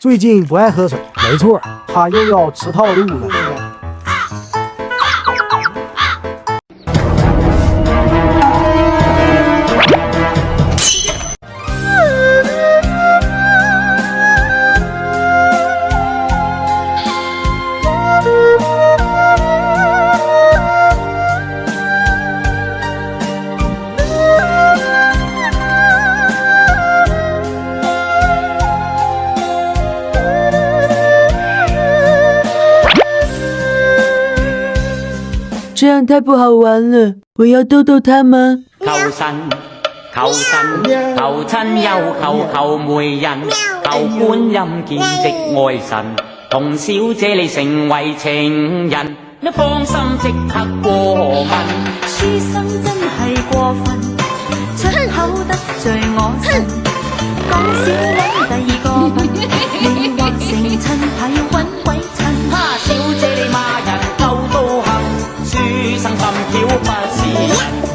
最近不爱喝水，没错，他又要吃套路了。这样太不好玩了，我要逗逗他们。求神，求神，求親又求求媒人，求觀音見直愛神，同小姐你成為情人，你放心即刻過問。書生真係過分，出口得罪我神，講少揾第二個笨，你或成襯係揾鬼襯。哈，小姐你罵人夠刀行，書生咁巧不是人。